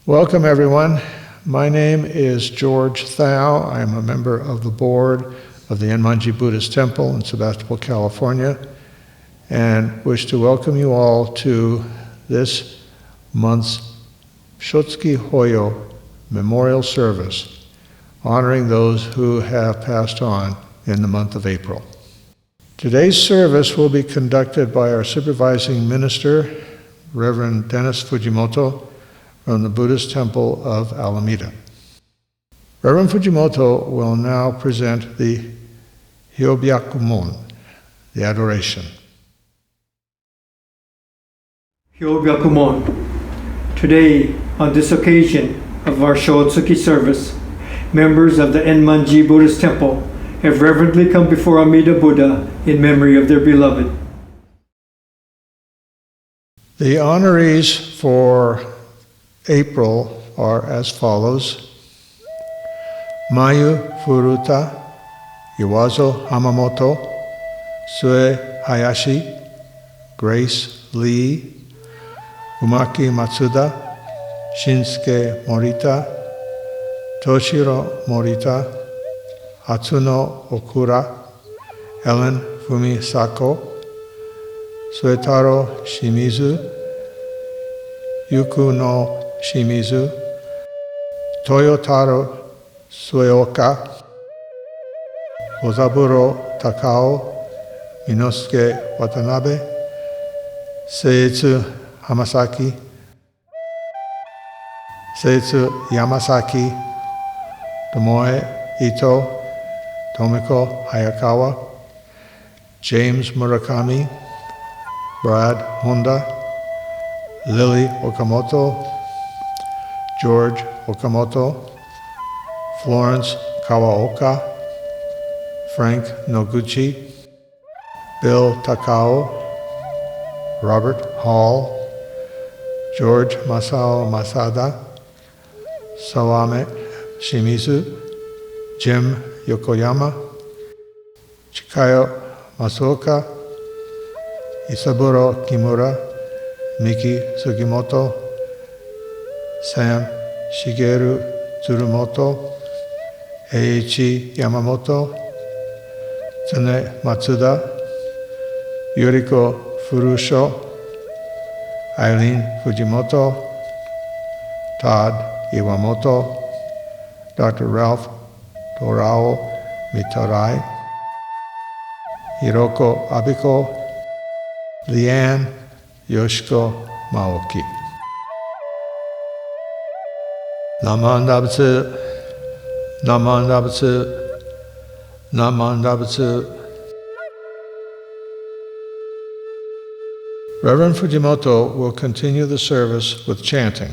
Welcome, everyone. My name is George Thow. I am a member of the board of the Enmanji Buddhist Temple in Sebastopol, California, and wish to welcome you all to this month's Shotsuki Hoyo Memorial Service, honoring those who have passed on in the month of April. Today's service will be conducted by our supervising minister, Reverend Dennis Fujimoto, from the Buddhist Temple of Alameda. Reverend Fujimoto will now present the Hyobyakumon, the adoration. Hyobyakumon. Today, on this occasion of our Shotsuki service, members of the Enmanji Buddhist Temple have reverently come before Amida Buddha in memory of their beloved. The honorees for April are as follows: Mayu Furuta, Iwazo Hamamoto, Sue Hayashi, Grace Lee, Umaki Matsuda, Shinsuke Morita, Toshiro Morita, Atsuno Okura, Ellen Fumisako, Suetaro Shimizu, Yuku no Shimizu, Toyotaro Sueoka, Ozaburo Takao, Minosuke Watanabe, Seizu Hamasaki, Seizu Yamasaki, Tomoe Ito, Tomiko Hayakawa, James Murakami, Brad Honda, Lily Okamoto, George Okamoto, Florence Kawaoka, Frank Noguchi, Bill Takao, Robert Hall, George Masao Masada, Sawame Shimizu, Jim Yokoyama, Chikayo Masuoka, Isaburo Kimura, Miki Sugimoto, Sam Shigeru Tsurumoto, Eiichi Yamamoto, Tsune Matsuda, Yuriko Furusho, Eileen Fujimoto, Todd Iwamoto, Dr. Ralph Torao Mitarai, Hiroko Abiko, Leanne Yoshiko Maoki. Namandabutsu, Namandabutsu, Namandabutsu. Reverend Fujimoto will continue the service with chanting.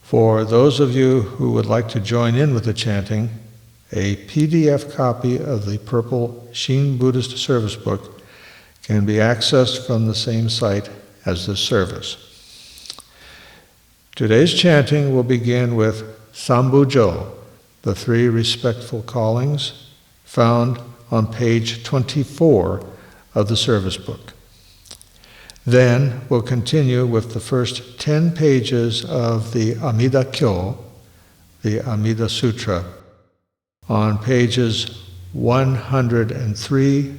For those of you who would like to join in with the chanting, a PDF copy of the purple Shin Buddhist service book can be accessed from the same site as this service. Today's chanting will begin with Sambujo, the three respectful callings, found on page 24 of the service book. Then we'll continue with the first 10 pages of the Amida Kyo, the Amida Sutra, on pages 103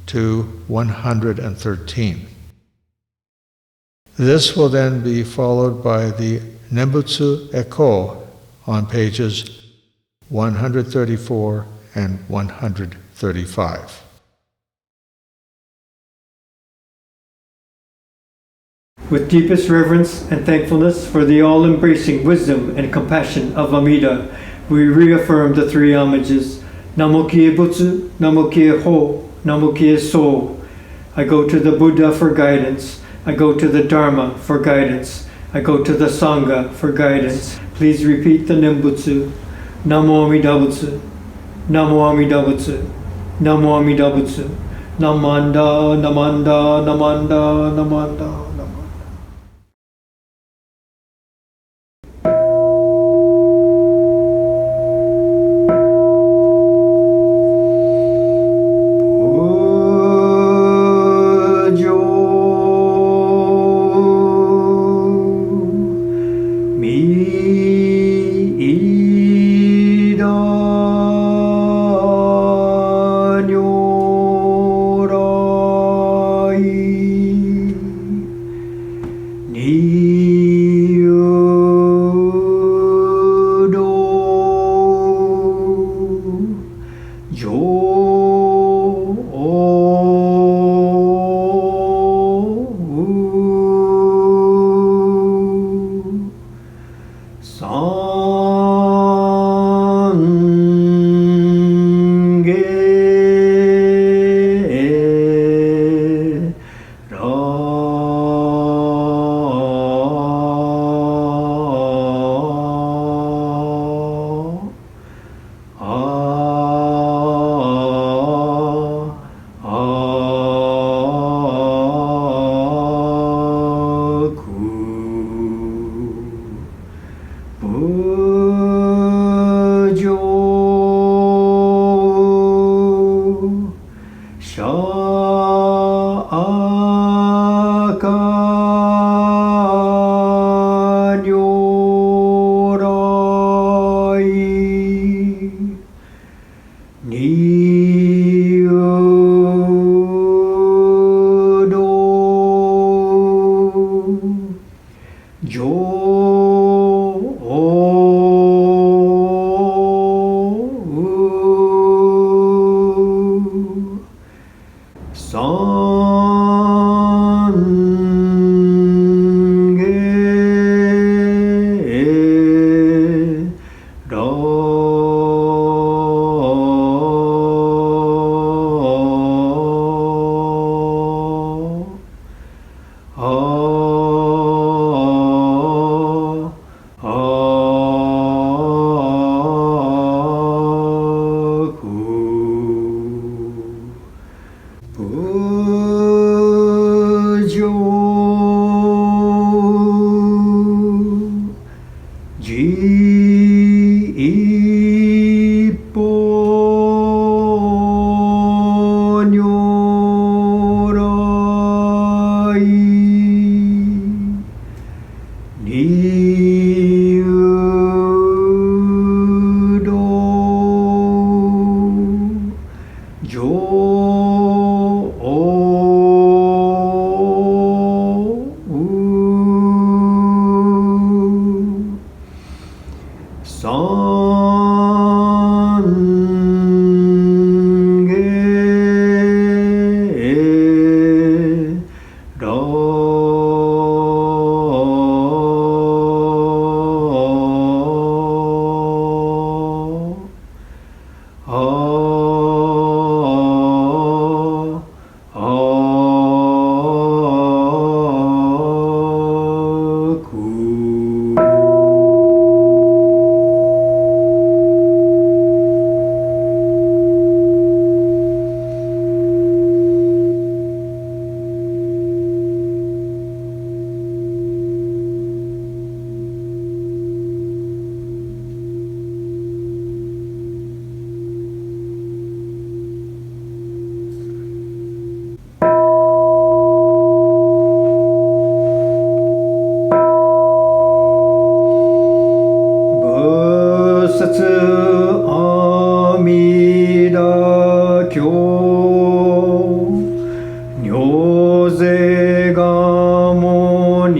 to 113. This will then be followed by the Nembutsu Eko on pages 134 and 135. With deepest reverence and thankfulness for the all-embracing wisdom and compassion of Amida, we reaffirm the three homages. Namo kie Butsu, Namo kie Ho, Namo kie So. I go to the Buddha for guidance. I go to the Dharma for guidance. I go to the Sangha for guidance. Please repeat the Nembutsu. Namo Amida Butsu, Namo Amida Butsu, Namo Amida Butsu, Namanda, Namanda, Namanda, Namanda.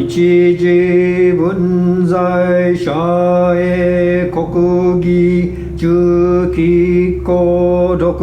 日自分在者へ国技重機構独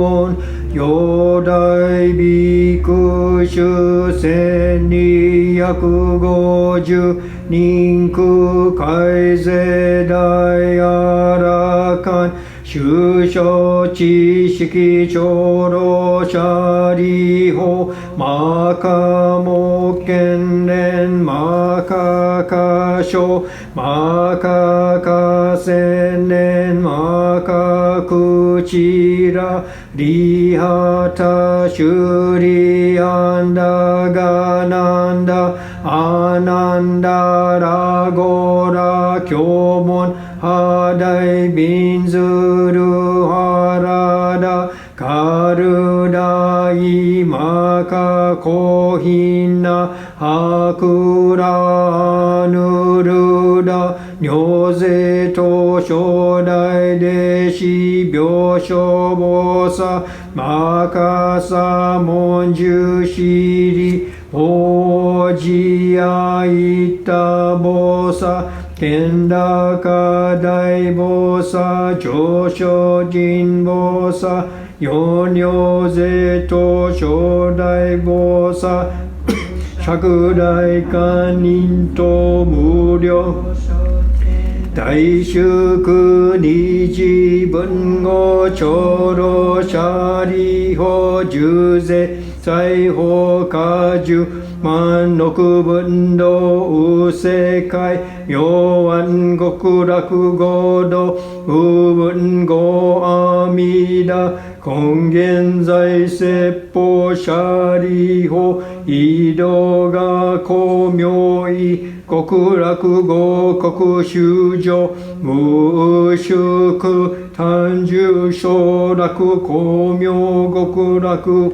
音四大ビク主1250人空海税大あらかん修書知識長老者理法マカモ剣連マカカ書マカカ千年マカクチラリハタシュリアンダガナンダアナンダラゴラキョモンハダイビンズルハラダカルダイマカコヒナハクラヌルダニョゼト初代弟子病床菩薩マカサモンジュシリオジアイタ菩薩天高大菩薩上昇人菩薩四尿税と初代菩薩釈大観音と無量大祝二次文語長老舎利法十税財法果樹万六分道右世界妙安極楽合道無分語阿弥陀根現在説法舎利法移動が光明意極楽合国修上無宿単住昇楽光明極楽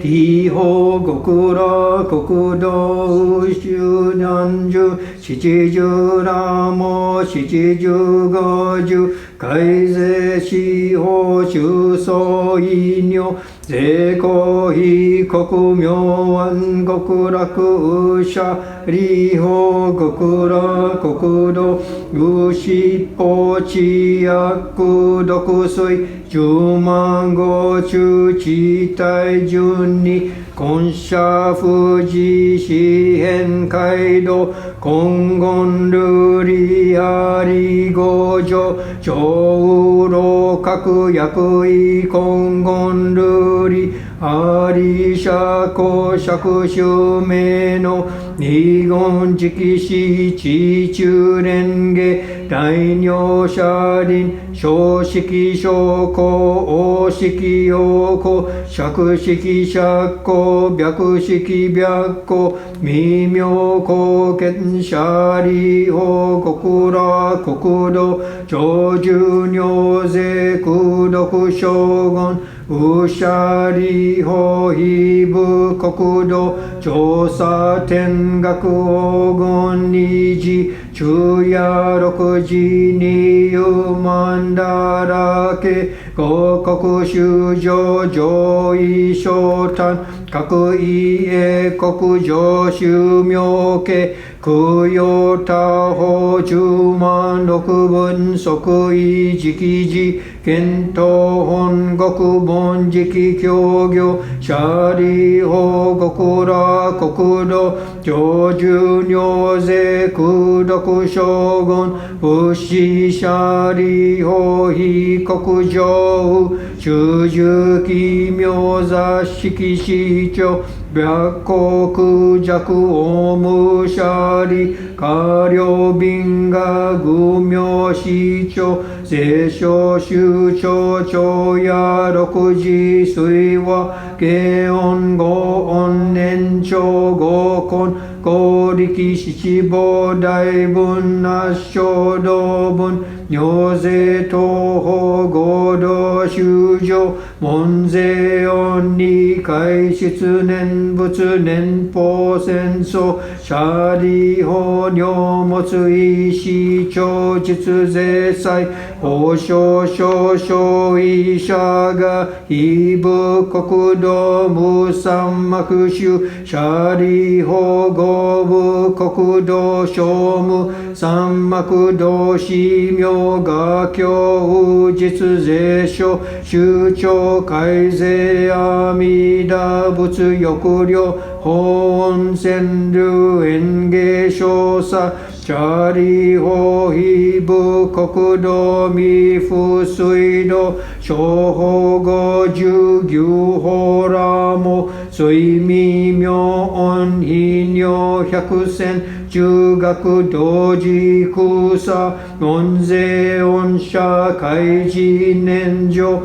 地方極楽国道修南樹七十羅網七十五樹改税司法修相異尿税公費国明安極楽舎利法極楽国道無執法知薬毒水十万号中地帯順に今社富士四辺街道金言ルリアリ五条上老各役位金言ルリアリ社公爵襲名の二言直視地中蓮華大尿車輪小式小公王式陽公釈式釈公白式白公微妙公見舎利法極楽国土長寿尿税功徳将軍右舎利法非部国土調査天学黄金二次昼夜六時二遊万だらけ五国修上上位昇誕各位英国上修妙家供養他法十万六分即位直時検討本国本直協業舎利法極楽国土上寿尿税功徳将軍仏師舎利法非国上修十奇妙座敷市長白国弱オムシャリ下領賓が愚名市長聖書宗長長や六時水和慶音五音年長五根合力七宝大文圧勝道文尿税東方合同修上門税音二回出年仏年法戦争舎利法尿物医師長実税祭法省少々医者が非部国土無三幕宗舎利法合部部国土商務三幕同士名画教実税書州庁改税阿弥陀仏抑量法恩川流園芸少佐チャリホヒブ国土未付水道小法語十牛法ラモ水味妙音頻尿百戦中学同時空差音税音社会事年上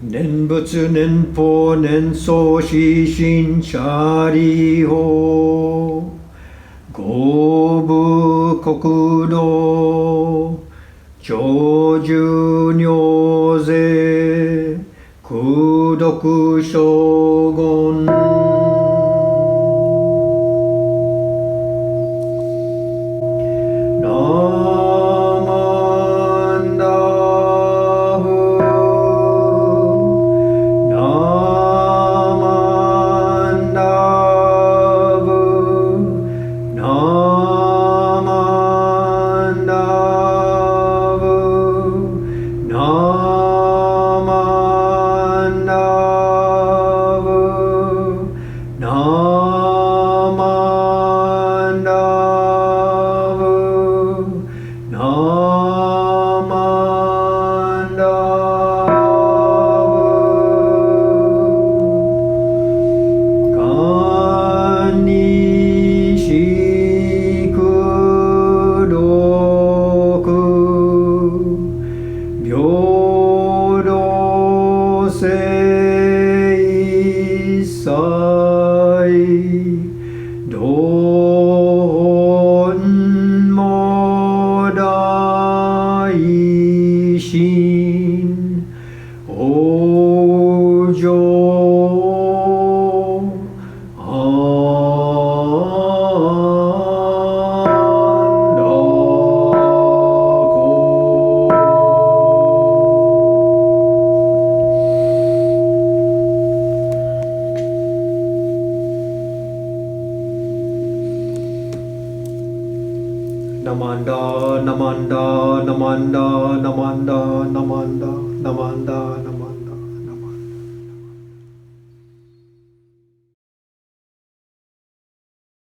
念仏念法念相死心シャリホ五部国土長寿尿税功徳将軍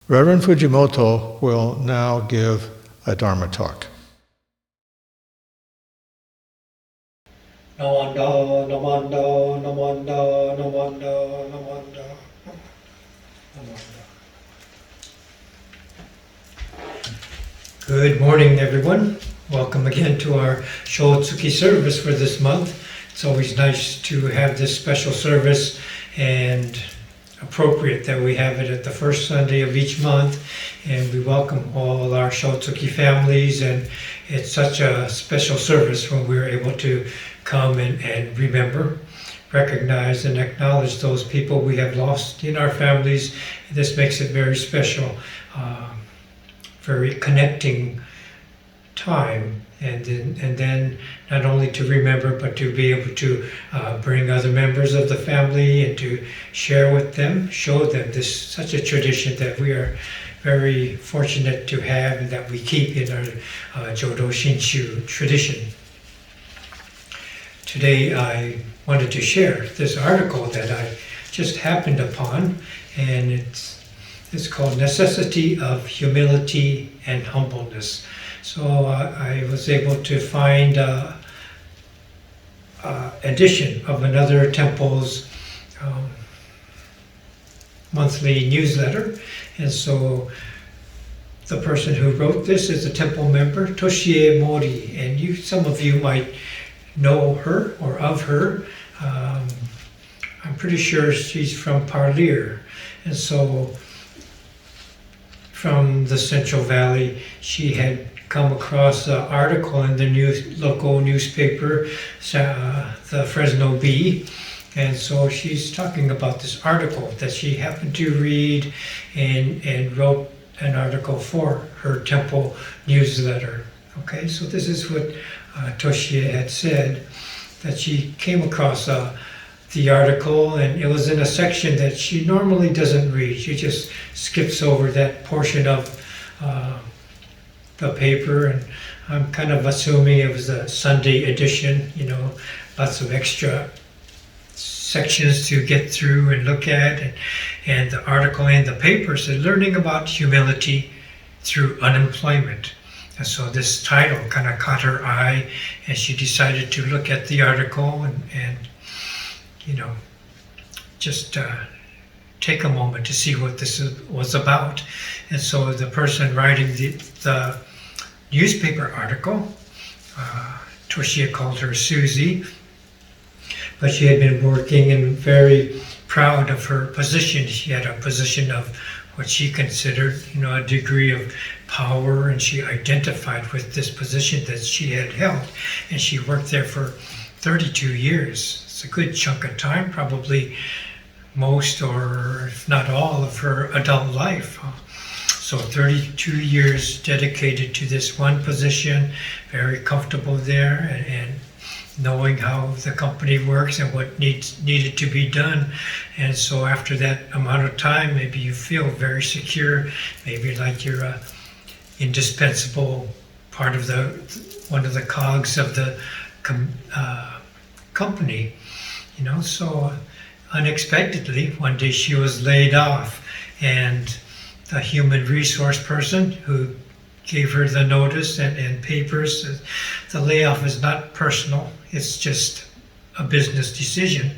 Reverend Fujimoto will now give a Dharma talk. Namanda, namanda, namanda, namanda, namanda, namanda. Good morning, everyone. Welcome again to our Shotsuki service for this month. It's always nice to have this special service and appropriate that we have it at the first Sunday of each month, and we welcome all our Shotsuki families, and it's such a special service when we're able to come and remember, recognize and acknowledge those people we have lost in our families. This makes it very special, very connecting time, and then not only to remember, but to be able to bring other members of the family and to share with them, show them this such a tradition that we are very fortunate to have and that we keep in our Jodo Shinshu tradition. Today I wanted to share this article that I just happened upon, and it's called Necessity of Humility and Humbleness. So I was able to find edition of another temple's monthly newsletter, and so the person who wrote this is a temple member, Toshie Mori, and some of you might know her or of her. I'm pretty sure she's from Parlir, and so from the Central Valley, she had come across an article in the local newspaper, the Fresno Bee, and so she's talking about this article that she happened to read and wrote an article for her temple newsletter. Okay, so this is what Toshie had said, that she came across the article, and it was in a section that she normally doesn't read. She just skips over that portion of the paper, and I'm kind of assuming it was a Sunday edition, lots of extra sections to get through and look at, and the article in the paper said learning about humility through unemployment. And so this title kind of caught her eye, and she decided to look at the article and just take a moment to see what this was about. And so the person writing the newspaper article, Toshia called her Susie, but she had been working and very proud of her position. She had a position of what she considered, a degree of power, and she identified with this position that she had held. And she worked there for 32 years. It's a good chunk of time, probably most or if not all of her adult life. So 32 years dedicated to this one position, very comfortable there, and knowing how the company works and what needed to be done. And so after that amount of time, maybe you feel very secure, maybe like you're a indispensable part of one of the cogs of the company, So unexpectedly, one day she was laid off, and the human resource person who gave her the notice and papers, the layoff is not personal, it's just a business decision.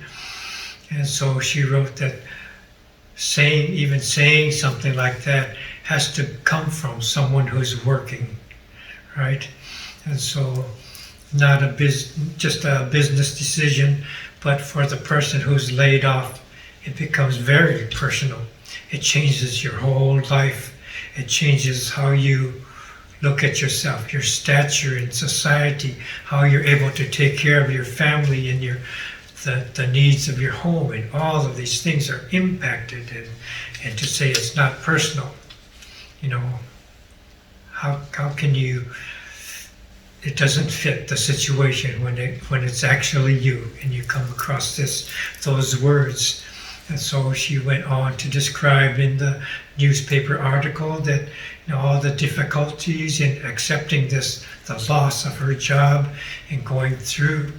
And so she wrote that even saying something like that has to come from someone who's working, right? And so not just a business decision, but for the person who's laid off, it becomes very personal. It changes your whole life. It changes how you look at yourself, your stature in society, how you're able to take care of your family and the needs of your home, and all of these things are impacted. And to say it's not personal, how can you? It doesn't fit the situation when it's actually you, and you come across those words. And so she went on to describe in the newspaper article that all the difficulties in accepting the loss of her job and going through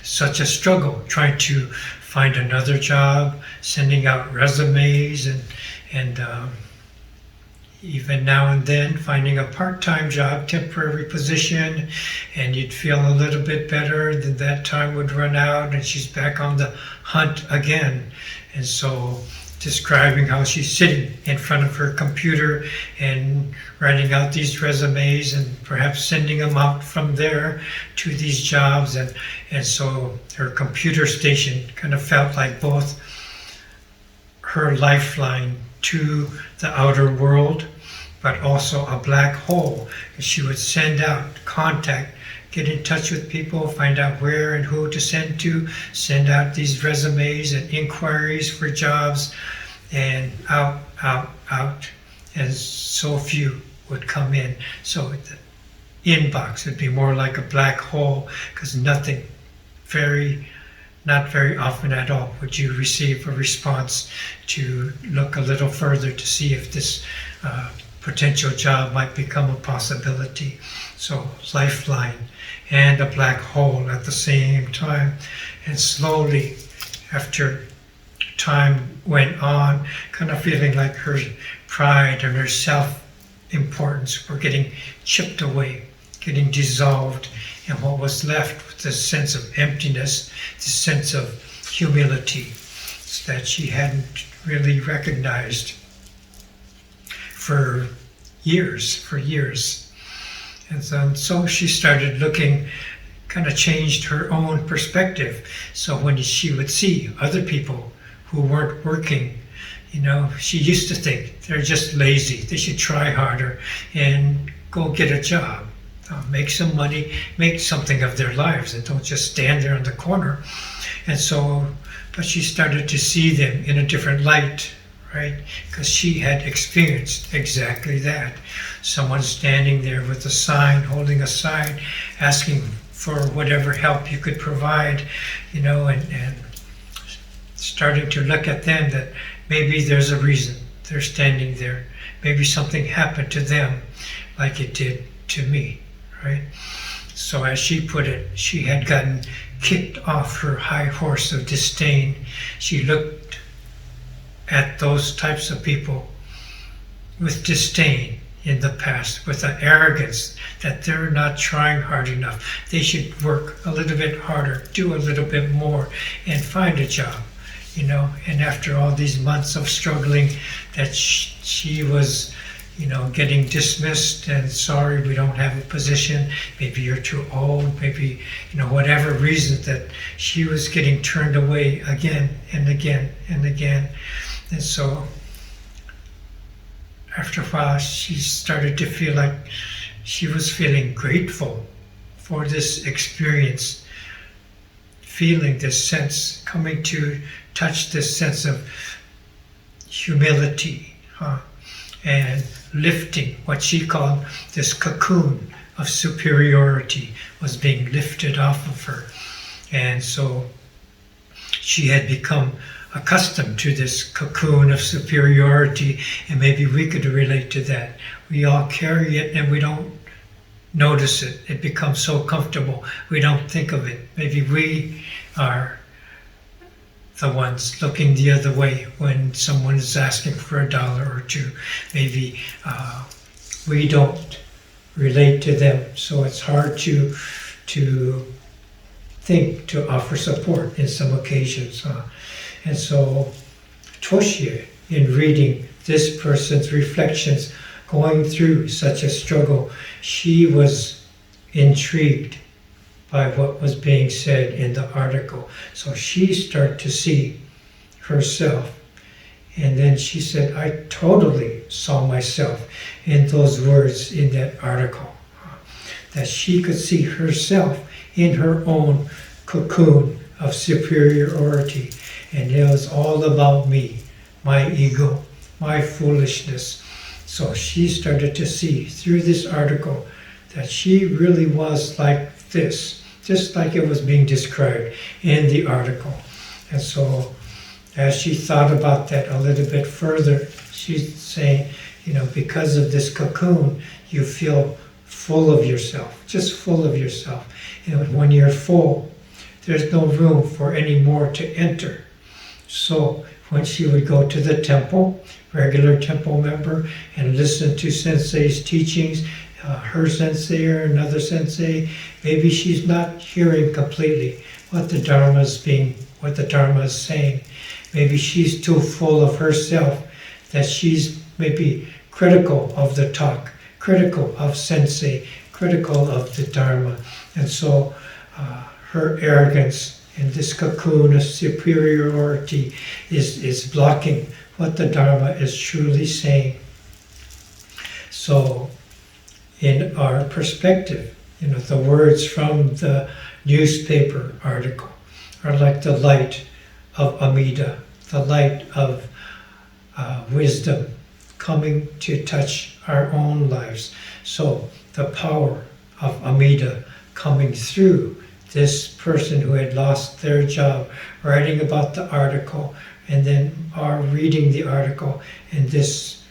such a struggle, trying to find another job, sending out resumes, and even now and then finding a part-time job, temporary position, and you'd feel a little bit better, then that time would run out and she's back on the hunt again. And so describing how she's sitting in front of her computer and writing out these resumes and perhaps sending them out from there to these jobs. And so her computer station kind of felt like both her lifeline to the outer world, but also a black hole. She would send out contact, get in touch with people, find out where and who to send to, send out these resumes and inquiries for jobs, and out, and so few would come in. So the inbox would be more like a black hole, because not very often at all would you receive a response to look a little further to see if this potential job might become a possibility. So lifeline and a black hole at the same time. And slowly, after time went on, kind of feeling like her pride and her self-importance were getting chipped away, getting dissolved, and what was left was this sense of emptiness, this sense of humility that she hadn't really recognized for years. And so she started looking, kind of changed her own perspective. So when she would see other people who weren't working, she used to think they're just lazy, they should try harder and go get a job. Make some money, make something of their lives, and don't just stand there on the corner. And so, but she started to see them in a different light, right? Because she had experienced exactly that. Someone standing there with a sign, holding a sign, asking for whatever help you could provide, and starting to look at them that maybe there's a reason they're standing there. maybe something happened to them like it did to me, right? So as she put it, she had gotten kicked off her high horse of disdain. She looked at those types of people with disdain in the past, with an arrogance that they're not trying hard enough. They should work a little bit harder, do a little bit more, and find a job, you know. And after all these months of struggling, that she was, you know, getting dismissed and sorry, we don't have a position, maybe you're too old, maybe, you know, whatever reason, that she was getting turned away again and again and again. And so after a while, she started to feel like she was feeling grateful for this experience, feeling this sense, coming to touch this sense of humility, and lifting, what she called this cocoon of superiority was being lifted off of her. And so she had become accustomed to this cocoon of superiority, and maybe we could relate to that. We all carry it and we don't notice it. It becomes so comfortable, we don't think of it. Maybe we are the ones looking the other way when someone is asking for $1 or $2. Maybe we don't relate to them, so it's hard to think to offer support in some occasions. And so Toshie, in reading this person's reflections, going through such a struggle, she was intrigued by what was being said in the article. So she started to see herself. And then she said, I totally saw myself in those words in that article. That she could see herself in her own cocoon of superiority. And it was all about me, my ego, my foolishness. So she started to see through this article that she really was like this, just like it was being described in the article. And so as she thought about that a little bit further, she's saying, you know, because of this cocoon, you feel full of yourself, just full of yourself. And when you're full, there's no room for any more to enter. So when she would go to the temple, regular temple member, and listen to sensei's teachings, her sensei or another sensei, maybe she's not hearing completely what the Dharma is saying. Maybe she's too full of herself that she's maybe critical of the talk, critical of sensei, critical of the Dharma. And so her arrogance and this cocoon of superiority is blocking what the Dharma is truly saying. So in our perspective, you know, the words from the newspaper article are like the light of Amida, the light of wisdom coming to touch our own lives. So the power of Amida coming through this person who had lost their job, writing about the article, and then reading the article, and this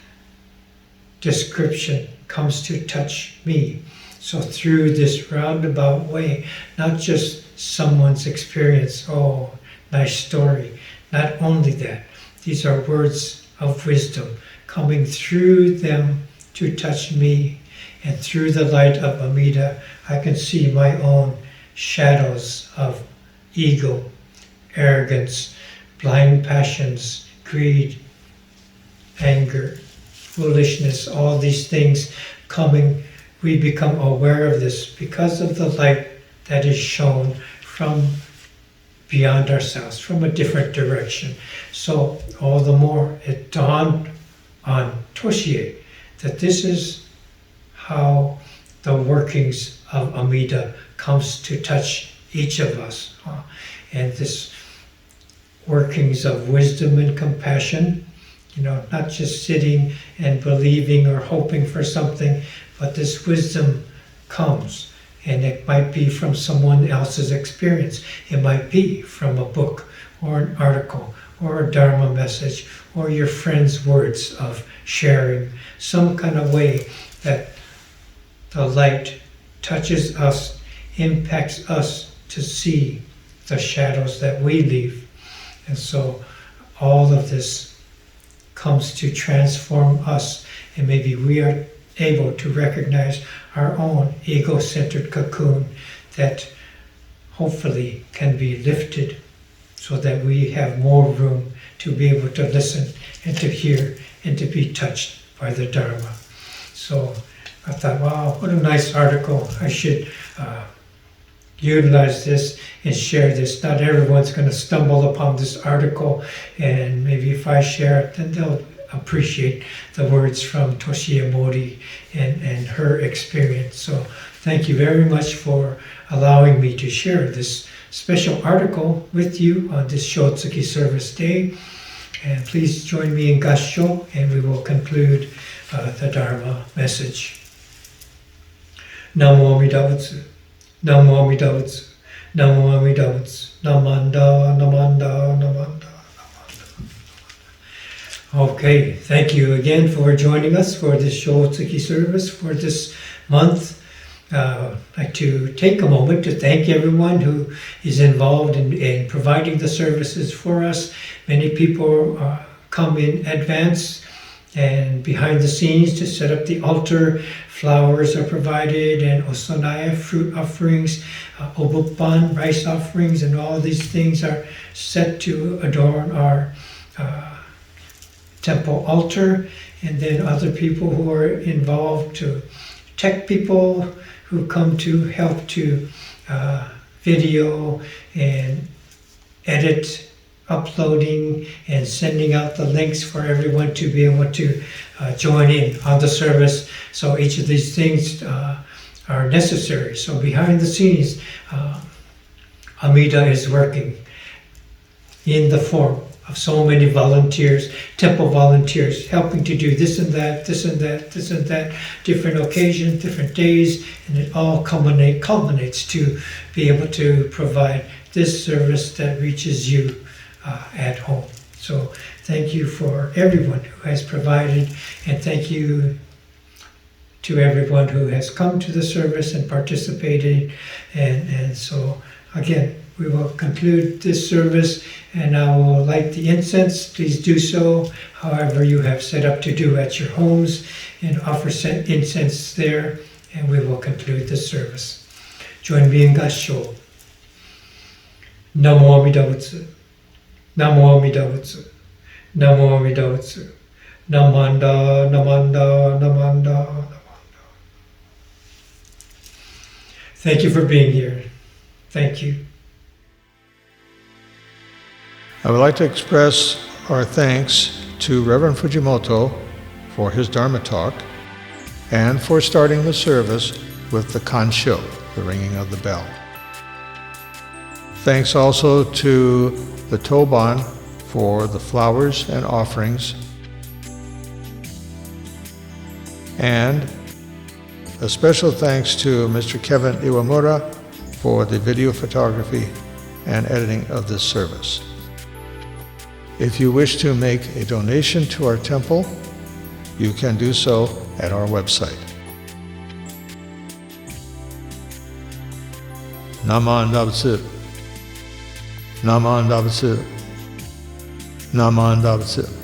description comes to touch me. So through this roundabout way, not just someone's experience, oh, nice story. Not only that, these are words of wisdom coming through them to touch me. And through the light of Amida, I can see my own shadows of ego, arrogance, blind passions, greed, anger, foolishness, all these things coming. We become aware of this because of the light that is shown from beyond ourselves, from a different direction. So all the more it dawned on Toshie that this is how the workings of Amida comes to touch each of us. And this workings of wisdom and compassion, you know, not just sitting and believing or hoping for something, but this wisdom comes. And it might be from someone else's experience. It might be from a book or an article or a dharma message, or your friend's words of sharing, some kind of way that the light touches us, impacts us to see the shadows that we leave. And so all of this comes to transform us, and maybe we are able to recognize our own ego-centered cocoon that hopefully can be lifted so that we have more room to be able to listen and to hear and to be touched by the Dharma. So I thought, wow, what a nice article. I should utilize this and share this. Not everyone's going to stumble upon this article, and maybe if I share it, then they'll appreciate the words from Toshie Mori and her experience. So thank you very much for allowing me to share this special article with you on this Shotsuki service day. And please join me in Kansho, and we will conclude the Dharma message. Namo Amida Butsu. Namo Amida Butsu. Namo Amida Butsu. Namanda, Namanda, Namanda. Okay, thank you again for joining us for this Shotsuki service for this month. I'd like to take a moment to thank everyone who is involved in providing the services for us. Many people come in advance and behind the scenes to set up the altar. Flowers are provided, and osonaya, fruit offerings, obuppan, rice offerings, and all these things are set to adorn our temple altar. And then other people who are involved, to tech people who come to help to video and edit, uploading and sending out the links for everyone to be able to join in on the service. So each of these things are necessary. So behind the scenes, Amida is working in the form of so many volunteers, temple volunteers, helping to do this and that, this and that, this and that, different occasions, different days, and it all culminates to be able to provide this service that reaches you at home. So thank you for everyone who has provided, and thank you to everyone who has come to the service and participated. And so again, we will conclude this service, and I will light the incense. Please do so however you have set up to do at your homes, and offer incense there, and we will conclude this service. Join me in Kansho. Namo Amida Butsu. Namo Amida Butsu. Namo Amida Butsu. Namanda, Namanda, Namanda, Namanda. Thank you for being here. Thank you. I would like to express our thanks to Reverend Fujimoto for his Dharma talk and for starting the service with the Kansho, the ringing of the bell. Thanks also to the Toban for the flowers and offerings, and a special thanks to Mr. Kevin Iwamura for the video photography and editing of this service. If you wish to make a donation to our temple, you can do so at our website. Namanda Butsu. Namanda Butsu. Namanda Butsu.